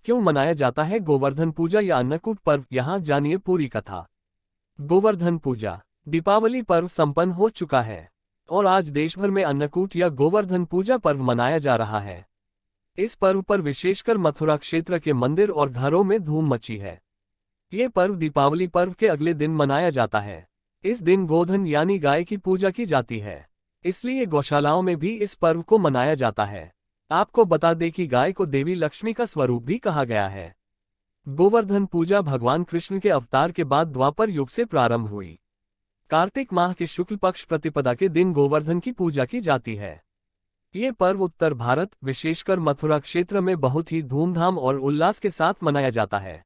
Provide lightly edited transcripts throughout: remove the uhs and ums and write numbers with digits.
क्यों मनाया जाता है गोवर्धन पूजा या अन्नकूट पर्व, यहाँ जानिए पूरी कथा। गोवर्धन पूजा। दीपावली पर्व संपन्न हो चुका है और आज देश भर में अन्नकूट या गोवर्धन पूजा पर्व मनाया जा रहा है। इस पर्व पर विशेषकर मथुरा क्षेत्र के मंदिर और घरों में धूम मची है। ये पर्व दीपावली पर्व के अगले दिन मनाया जाता है। इस दिन गोधन यानी गाय की पूजा की जाती है, इसलिए गौशालाओं में भी इस पर्व को मनाया जाता है। आपको बता दें कि गाय को देवी लक्ष्मी का स्वरूप भी कहा गया है। गोवर्धन पूजा भगवान कृष्ण के अवतार के बाद द्वापर युग से प्रारंभ हुई। कार्तिक माह के शुक्ल पक्ष प्रतिपदा के दिन गोवर्धन की पूजा की जाती है। ये पर्व उत्तर भारत, विशेषकर मथुरा क्षेत्र में बहुत ही धूमधाम और उल्लास के साथ मनाया जाता है।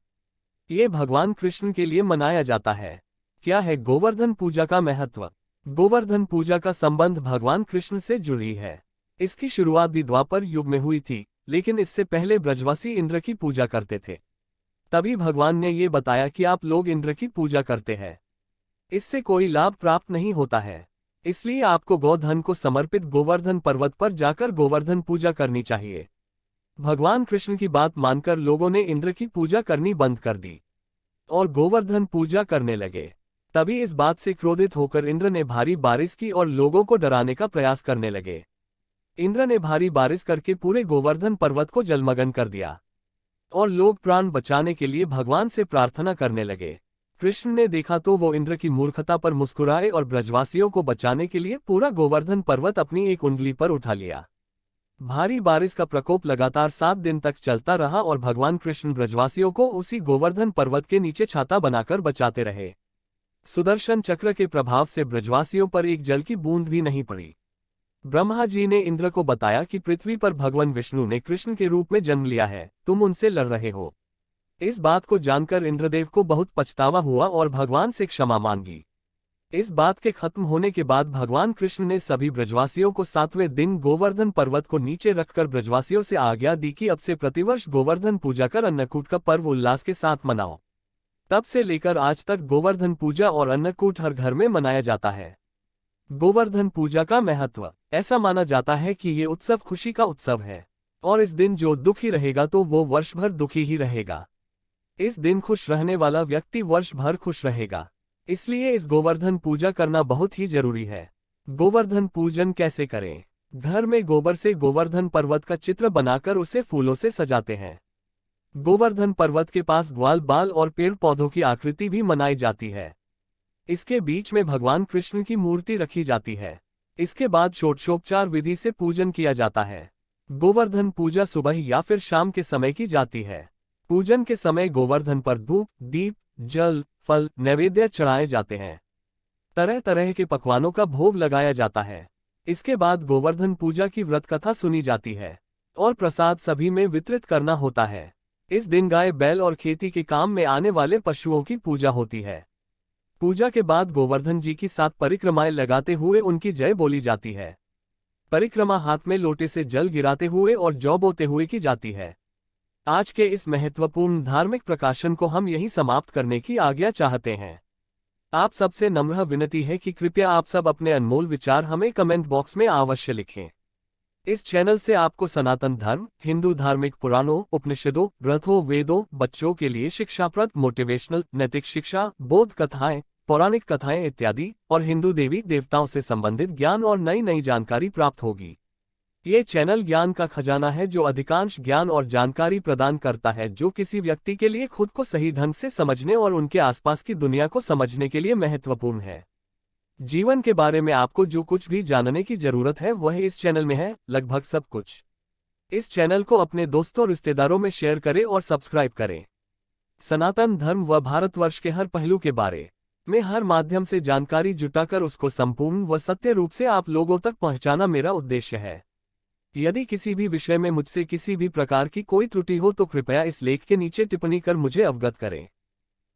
ये भगवान कृष्ण के लिए मनाया जाता है। क्या है गोवर्धन पूजा का महत्व? गोवर्धन पूजा का संबंध भगवान कृष्ण से जुड़ी है। इसकी शुरुआत भी द्वापर युग में हुई थी, लेकिन इससे पहले ब्रजवासी इंद्र की पूजा करते थे। तभी भगवान ने ये बताया कि आप लोग इंद्र की पूजा करते हैं, इससे कोई लाभ प्राप्त नहीं होता है, इसलिए आपको गोधन को समर्पित गोवर्धन पर्वत पर जाकर गोवर्धन पूजा करनी चाहिए। भगवान कृष्ण की बात मानकर लोगों ने इंद्र की पूजा करनी बंद कर दी और गोवर्धन पूजा करने लगे। तभी इस बात से क्रोधित होकर इंद्र ने भारी बारिश की और लोगों को डराने का प्रयास करने लगे। इंद्र ने भारी बारिश करके पूरे गोवर्धन पर्वत को जलमग्न कर दिया और लोग प्राण बचाने के लिए भगवान से प्रार्थना करने लगे। कृष्ण ने देखा तो वो इंद्र की मूर्खता पर मुस्कुराए और ब्रजवासियों को बचाने के लिए पूरा गोवर्धन पर्वत अपनी एक उंगली पर उठा लिया। भारी बारिश का प्रकोप लगातार 7 दिन तक चलता रहा और भगवान कृष्ण ब्रजवासियों को उसी गोवर्धन पर्वत के नीचे छाता बनाकर बचाते रहे। सुदर्शन चक्र के प्रभाव से ब्रजवासियों पर एक जल की बूंद भी नहीं पड़ी। ब्रह्मा जी ने इंद्र को बताया कि पृथ्वी पर भगवान विष्णु ने कृष्ण के रूप में जन्म लिया है, तुम उनसे लड़ रहे हो। इस बात को जानकर इंद्रदेव को बहुत पछतावा हुआ और भगवान से क्षमा मांगी। इस बात के खत्म होने के बाद भगवान कृष्ण ने सभी ब्रजवासियों को 7वें दिन गोवर्धन पर्वत को नीचे रखकर ब्रजवासियों से आज्ञा दी कि अब से प्रतिवर्ष गोवर्धन पूजा कर अन्नकूट का पर्व उल्लास के साथ मनाओ। तब से लेकर आज तक गोवर्धन पूजा और अन्नकूट हर घर में मनाया जाता है। गोवर्धन पूजा का महत्व। ऐसा माना जाता है कि ये उत्सव खुशी का उत्सव है और इस दिन जो दुखी रहेगा तो वो वर्ष भर दुखी ही रहेगा। इस दिन खुश रहने वाला व्यक्ति वर्ष भर खुश रहेगा, इसलिए इस गोवर्धन पूजा करना बहुत ही जरूरी है। गोवर्धन पूजन कैसे करें? घर में गोबर से गोवर्धन पर्वत का चित्र बनाकर उसे फूलों से सजाते हैं। गोवर्धन पर्वत के पास ग्वाल बाल और पेड़ पौधों की आकृति भी बनाई जाती है। इसके बीच में भगवान कृष्ण की मूर्ति रखी जाती है। इसके बाद षोडशोपचार विधि से पूजन किया जाता है। गोवर्धन पूजा सुबह या फिर शाम के समय की जाती है। पूजन के समय गोवर्धन पर धूप, दीप, जल, फल, नैवेद्य चढ़ाए जाते हैं। तरह तरह के पकवानों का भोग लगाया जाता है। इसके बाद गोवर्धन पूजा की व्रत कथा सुनी जाती है और प्रसाद सभी में वितरित करना होता है। इस दिन गाय, बैल और खेती के काम में आने वाले पशुओं की पूजा होती है। पूजा के बाद गोवर्धन जी की 7 परिक्रमाएं लगाते हुए उनकी जय बोली जाती है। परिक्रमा हाथ में लोटे से जल गिराते हुए और जौ बोते हुए की जाती है। आज के इस महत्वपूर्ण धार्मिक प्रकाशन को हम यहीं समाप्त करने की आज्ञा चाहते हैं। आप सबसे नम्र विनती है कि कृपया आप सब अपने अनमोल विचार हमें कमेंट बॉक्स में अवश्य लिखें। इस चैनल से आपको सनातन धर्म, हिंदू धार्मिक पुराणों, उपनिषदों, ग्रंथों, वेदों, बच्चों के लिए शिक्षाप्रद, मोटिवेशनल, नैतिक शिक्षा, बोध कथाएं, पौराणिक कथाएं इत्यादि और हिंदू देवी देवताओं से संबंधित ज्ञान और नई नई जानकारी प्राप्त होगी। ये चैनल ज्ञान का खजाना है जो अधिकांश ज्ञान और जानकारी प्रदान करता है जो किसी व्यक्ति के लिए खुद को सही ढंग से समझने और उनके आसपास की दुनिया को समझने के लिए महत्वपूर्ण है। जीवन के बारे में आपको जो कुछ भी जानने की जरूरत है वह इस चैनल में है, लगभग सब कुछ। इस चैनल को अपने दोस्तों रिश्तेदारों में शेयर करें और सब्सक्राइब करें। सनातन धर्म व भारतवर्ष के हर पहलू के बारे में हर माध्यम से जानकारी जुटाकर उसको संपूर्ण व सत्य रूप से आप लोगों तक पहुंचाना मेरा उद्देश्य है। यदि किसी भी विषय में मुझसे किसी भी प्रकार की कोई त्रुटि हो तो कृपया इस लेख के नीचे टिप्पणी कर मुझे अवगत करें।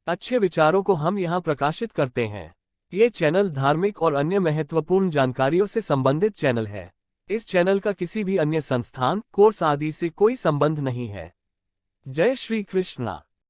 अच्छे विचारों को हम यहाँ प्रकाशित करते हैं। ये चैनल धार्मिक और अन्य महत्वपूर्ण जानकारियों से संबंधित चैनल है। इस चैनल का किसी भी अन्य संस्थान, कोर्स आदि से कोई संबंध नहीं है। जय श्री कृष्णा।